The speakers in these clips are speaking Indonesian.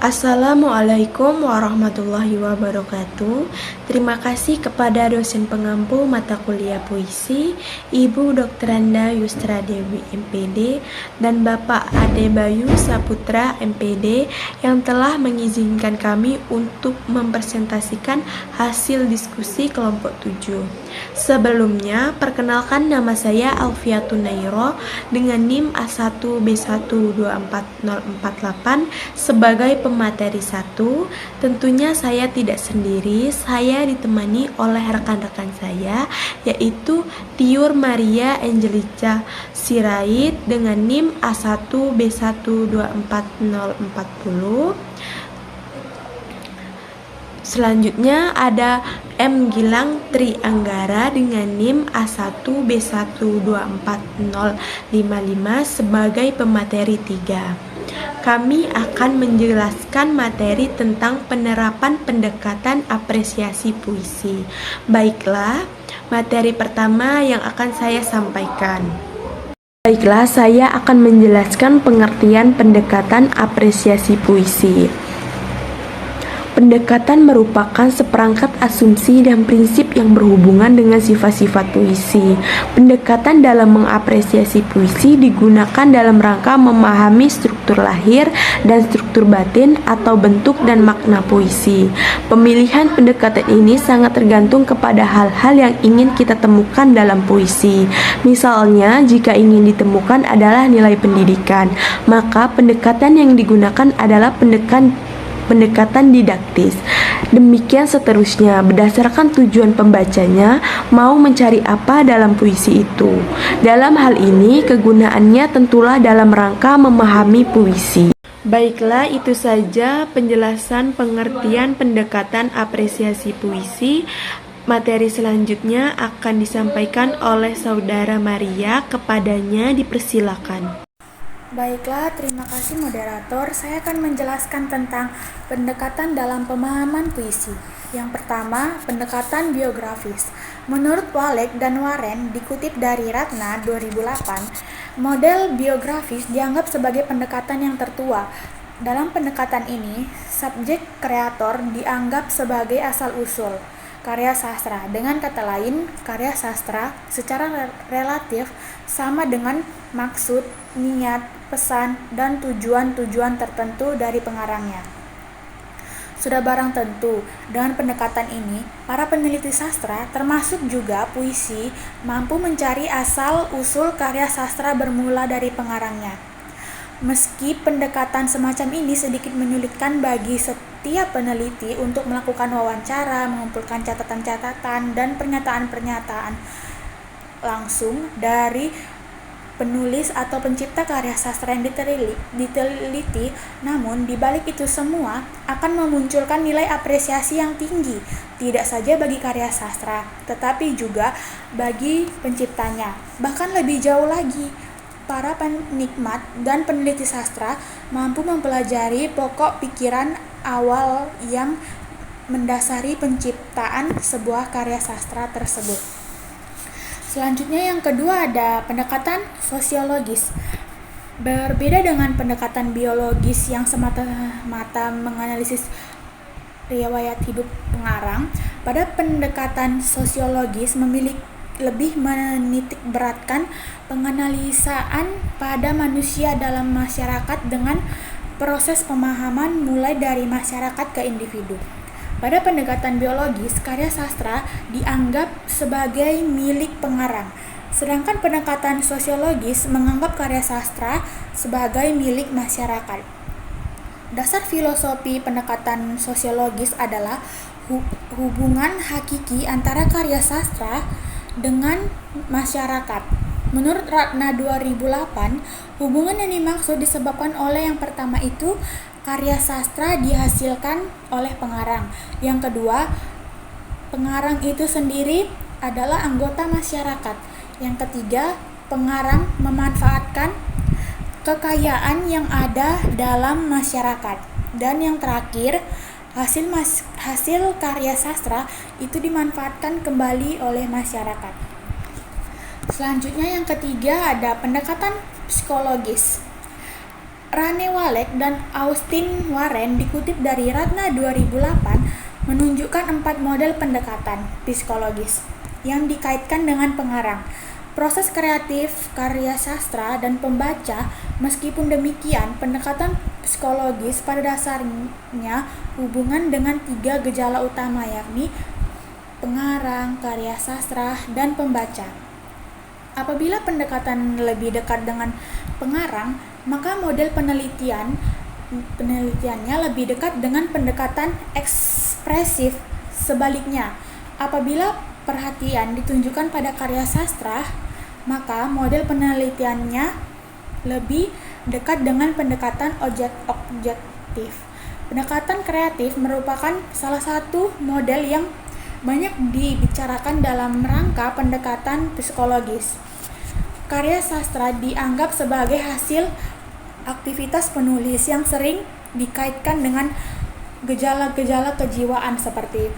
Assalamualaikum warahmatullahi wabarakatuh. Terima kasih kepada dosen pengampu mata kuliah puisi, Ibu Dr. Anda Yustra Dewi MPD dan Bapak Ade Bayu Saputra MPD yang telah mengizinkan kami untuk mempresentasikan hasil diskusi kelompok 7. Sebelumnya, perkenalkan nama saya Alfiatun Nairo dengan NIM A1B124048 sebagai pemateri 1. Tentunya saya tidak sendiri, saya ditemani oleh rekan-rekan saya yaitu Tiur Maria Angelica Sirait dengan NIM A1B124040. Selanjutnya ada M. Gilang Tri Anggara dengan NIM A1B124055 sebagai pemateri 3. Kami akan menjelaskan materi tentang penerapan pendekatan apresiasi puisi. Baiklah, materi pertama yang akan saya sampaikan. Baiklah, saya akan menjelaskan pengertian pendekatan apresiasi puisi. Pendekatan merupakan seperangkat asumsi dan prinsip yang berhubungan dengan sifat-sifat puisi. Pendekatan dalam mengapresiasi puisi digunakan dalam rangka memahami struktur lahir dan struktur batin atau bentuk dan makna puisi. Pemilihan pendekatan ini sangat tergantung kepada hal-hal yang ingin kita temukan dalam puisi. Misalnya, jika ingin ditemukan adalah nilai pendidikan, maka pendekatan yang digunakan adalah pendekatan didaktis. Demikian seterusnya, berdasarkan tujuan pembacanya mau mencari apa dalam puisi itu. Dalam hal ini, kegunaannya tentulah dalam rangka memahami puisi. Baiklah, itu saja penjelasan pengertian pendekatan apresiasi puisi. Materi selanjutnya akan disampaikan oleh Saudara Maria, kepadanya dipersilakan. Baiklah, terima kasih moderator. Saya akan menjelaskan tentang pendekatan dalam pemahaman puisi. Yang pertama, pendekatan biografis. Menurut Walek dan Warren, dikutip dari Ratna 2008, model biografis dianggap sebagai pendekatan yang tertua. Dalam pendekatan ini, subjek kreator dianggap sebagai asal-usul karya sastra. Dengan kata lain, karya sastra secara relatif sama dengan maksud, niat, pesan, dan tujuan-tujuan tertentu dari pengarangnya. Sudah barang tentu, dengan pendekatan ini, para peneliti sastra, termasuk juga puisi, mampu mencari asal-usul karya sastra bermula dari pengarangnya. Meski pendekatan semacam ini sedikit menyulitkan bagi setiap peneliti untuk melakukan wawancara, mengumpulkan catatan-catatan, dan pernyataan-pernyataan langsung dari penulis atau pencipta karya sastra yang diteliti, namun di balik itu semua akan memunculkan nilai apresiasi yang tinggi, tidak saja bagi karya sastra, tetapi juga bagi penciptanya. Bahkan lebih jauh lagi, para penikmat dan peneliti sastra mampu mempelajari pokok pikiran awal yang mendasari penciptaan sebuah karya sastra tersebut. Selanjutnya yang kedua ada pendekatan sosiologis. Berbeda dengan pendekatan biologis yang semata-mata menganalisis riwayat hidup pengarang, pada pendekatan sosiologis lebih menitik beratkan penganalisaan pada manusia dalam masyarakat dengan proses pemahaman mulai dari masyarakat ke individu. Pada pendekatan biologis, karya sastra dianggap sebagai milik pengarang, sedangkan pendekatan sosiologis menganggap karya sastra sebagai milik masyarakat. Dasar filosofi pendekatan sosiologis adalah hubungan hakiki antara karya sastra dengan masyarakat. Menurut Ratna 2008, hubungan yang dimaksud disebabkan oleh yang pertama itu karya sastra dihasilkan oleh pengarang. Yang kedua, pengarang itu sendiri adalah anggota masyarakat. Yang ketiga, pengarang memanfaatkan kekayaan yang ada dalam masyarakat. Dan yang terakhir, hasil karya sastra itu dimanfaatkan kembali oleh masyarakat. Selanjutnya yang ketiga ada pendekatan psikologis. Rane Walek dan Austin Warren dikutip dari Ratna 2008 menunjukkan 4 model pendekatan psikologis yang dikaitkan dengan pengarang, proses kreatif, karya sastra, dan pembaca. Meskipun demikian, pendekatan psikologis pada dasarnya hubungan dengan 3 gejala utama, yakni pengarang, karya sastra, dan pembaca. Apabila pendekatan lebih dekat dengan pengarang, maka model penelitiannya lebih dekat dengan pendekatan ekspresif. Sebaliknya, apabila perhatian ditunjukkan pada karya sastra, maka model penelitiannya lebih dekat dengan pendekatan objektif. Pendekatan kreatif merupakan salah satu model yang banyak dibicarakan dalam rangka pendekatan psikologis. Karya sastra dianggap sebagai hasil aktivitas penulis yang sering dikaitkan dengan gejala-gejala kejiwaan seperti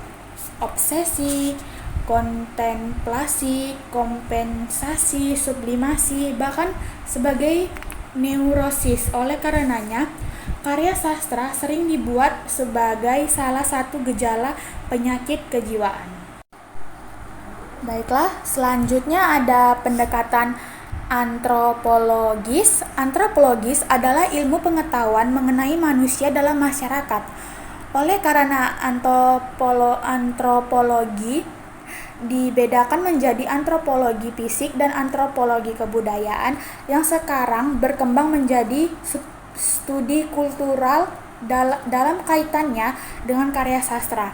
obsesi, kontemplasi, kompensasi, sublimasi, bahkan sebagai neurosis. Oleh karenanya, karya sastra sering dibuat sebagai salah satu gejala penyakit kejiwaan. Baiklah, selanjutnya ada pendekatan antropologis. Antropologis adalah ilmu pengetahuan mengenai manusia dalam masyarakat. Oleh karena antropologi dibedakan menjadi antropologi fisik dan antropologi kebudayaan yang sekarang berkembang menjadi studi kultural dalam kaitannya dengan karya sastra.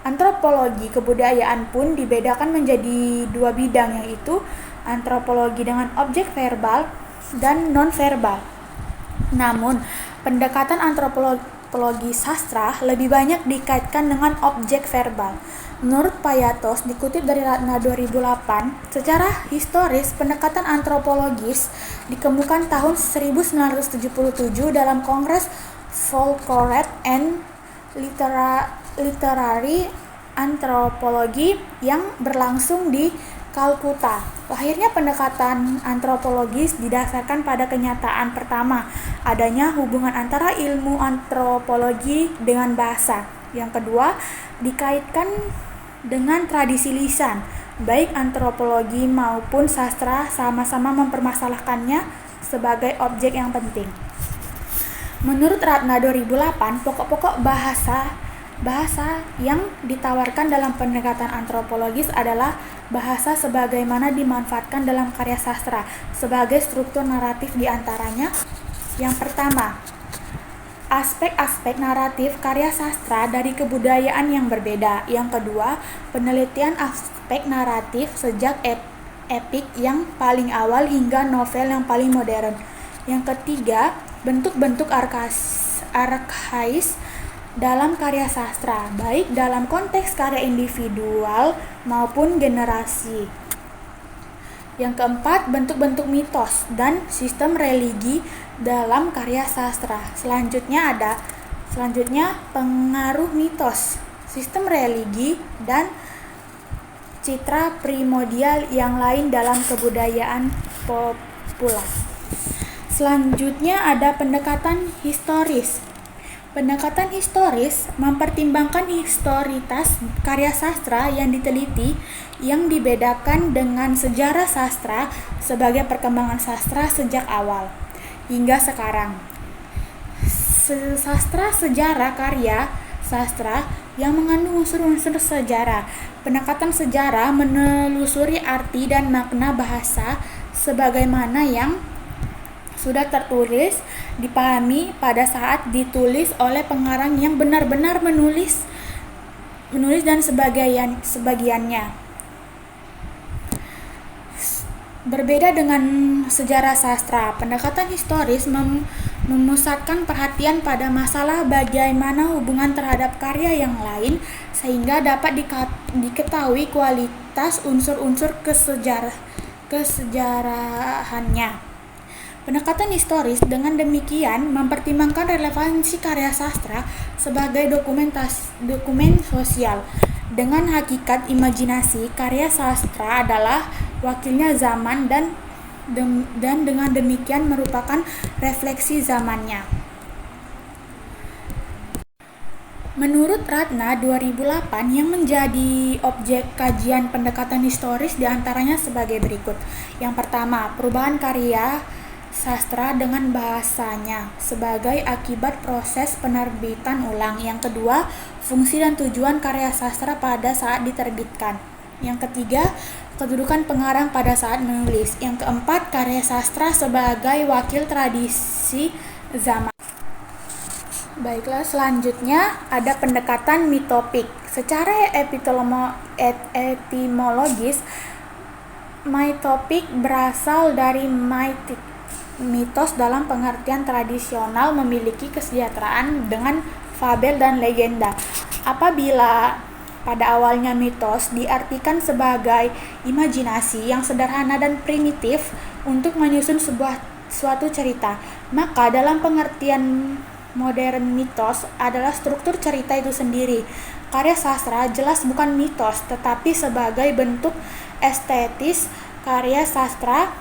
Antropologi kebudayaan pun dibedakan menjadi 2 bidang, yaitu antropologi dengan objek verbal dan non-verbal. Namun, pendekatan antropologi sastra lebih banyak dikaitkan dengan objek verbal. Menurut Payatos, dikutip dari Ratna 2008, secara historis pendekatan antropologis dikemukakan tahun 1977 dalam Kongres Folklore and Literary Anthropology yang berlangsung di Kalkuta. Lahirnya pendekatan antropologis didasarkan pada kenyataan pertama, adanya hubungan antara ilmu antropologi dengan bahasa. Yang kedua, dikaitkan dengan tradisi lisan. Baik antropologi maupun sastra sama-sama mempermasalahkannya sebagai objek yang penting. Menurut Ratna 2008, pokok-pokok bahasa yang ditawarkan dalam pendekatan antropologis adalah bahasa sebagaimana dimanfaatkan dalam karya sastra sebagai struktur naratif diantaranya. Yang pertama, aspek-aspek naratif karya sastra dari kebudayaan yang berbeda. Yang kedua, penelitian aspek naratif sejak epik yang paling awal hingga novel yang paling modern. Yang ketiga, bentuk-bentuk arkais dalam karya sastra, baik dalam konteks karya individual maupun generasi. Yang keempat, bentuk-bentuk mitos dan sistem religi dalam karya sastra. Selanjutnya pengaruh mitos, sistem religi, dan citra primordial yang lain dalam kebudayaan populer. Selanjutnya ada pendekatan historis. Pendekatan historis mempertimbangkan historitas karya sastra yang diteliti, yang dibedakan dengan sejarah sastra sebagai perkembangan sastra sejak awal hingga sekarang. Sastra sejarah karya sastra yang mengandung unsur-unsur sejarah. Pendekatan sejarah menelusuri arti dan makna bahasa sebagaimana yang sudah tertulis, dipahami pada saat ditulis oleh pengarang yang benar-benar menulis dan sebagiannya. Berbeda dengan sejarah sastra, pendekatan historis memusatkan perhatian pada masalah bagaimana hubungan terhadap karya yang lain sehingga dapat diketahui kualitas unsur-unsur kesejarahannya. Pendekatan historis dengan demikian mempertimbangkan relevansi karya sastra sebagai dokumen sosial. Dengan hakikat imajinasi, karya sastra adalah wakilnya zaman dan dan dengan demikian merupakan refleksi zamannya. Menurut Ratna 2008 yang menjadi objek kajian pendekatan historis diantaranya sebagai berikut. Yang pertama, perubahan karya sastra dengan bahasanya sebagai akibat proses penerbitan ulang. Yang kedua, fungsi dan tujuan karya sastra pada saat diterbitkan. Yang ketiga, kedudukan pengarang pada saat menulis. Yang keempat, karya sastra sebagai wakil tradisi zaman. Baiklah, selanjutnya ada pendekatan mitopik. Secara etimologis, mitopik berasal dari mitos dalam pengertian tradisional memiliki kesejahteraan dengan fabel dan legenda. Apabila pada awalnya mitos diartikan sebagai imajinasi yang sederhana dan primitif untuk menyusun suatu cerita, maka dalam pengertian modern mitos adalah struktur cerita itu sendiri. Karya sastra jelas bukan mitos, tetapi sebagai bentuk estetis, karya sastra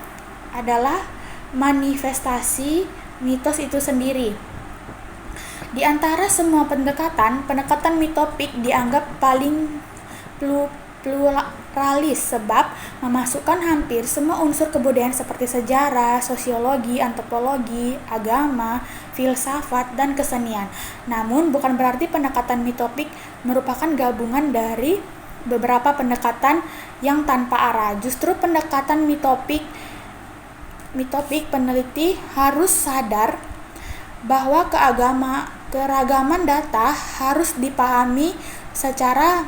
adalah manifestasi mitos itu sendiri. Di antara semua pendekatan mitopik dianggap paling pluralis sebab memasukkan hampir semua unsur kebudayaan seperti sejarah, sosiologi, antropologi, agama, filsafat, dan kesenian. Namun bukan berarti pendekatan mitopik merupakan gabungan dari beberapa pendekatan yang tanpa arah. Justru pendekatan mitopik peneliti harus sadar bahwa keragaman data harus dipahami secara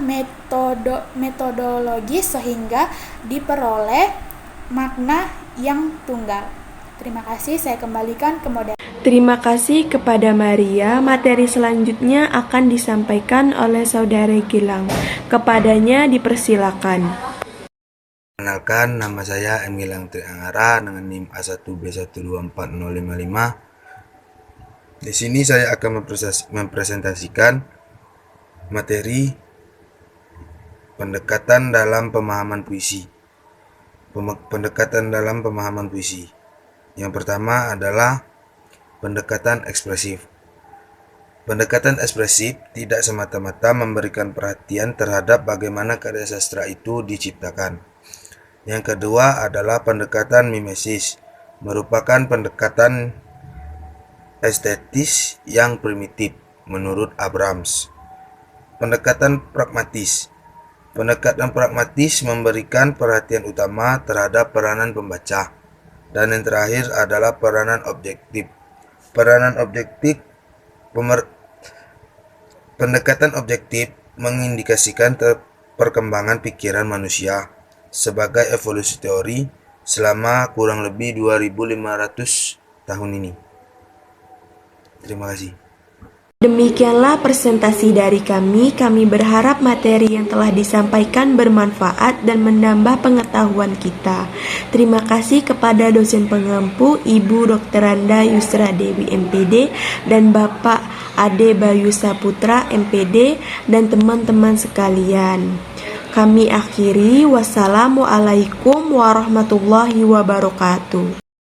metodologis sehingga diperoleh makna yang tunggal. Terima kasih, saya kembalikan ke moderator. Terima kasih kepada Maria. Materi selanjutnya akan disampaikan oleh Saudara Gilang. Kepadanya dipersilakan. Kenalkan, nama saya M. Gilang Trianggara dengan NIM A1B1240055. Di sini saya akan mempresentasikan materi pendekatan dalam pemahaman puisi. Pendekatan dalam pemahaman puisi. Yang pertama adalah pendekatan ekspresif. Pendekatan ekspresif tidak semata-mata memberikan perhatian terhadap bagaimana karya sastra itu diciptakan. Yang kedua adalah pendekatan mimesis, merupakan pendekatan estetis yang primitif menurut Abrams. Pendekatan pragmatis. Pendekatan pragmatis memberikan perhatian utama terhadap peranan pembaca. Dan yang terakhir adalah peranan objektif. Pendekatan objektif mengindikasikan perkembangan pikiran manusia sebagai evolusi teori selama kurang lebih 2500 tahun ini. Terima kasih. Demikianlah presentasi dari kami. Kami berharap materi yang telah disampaikan bermanfaat dan menambah pengetahuan kita. Terima kasih kepada dosen pengampu Ibu Dr. Randa Yusra Dewi MPD dan Bapak Ade Bayu Saputra MPD dan teman-teman sekalian. Kami akhiri. Wassalamualaikum warahmatullahi wabarakatuh.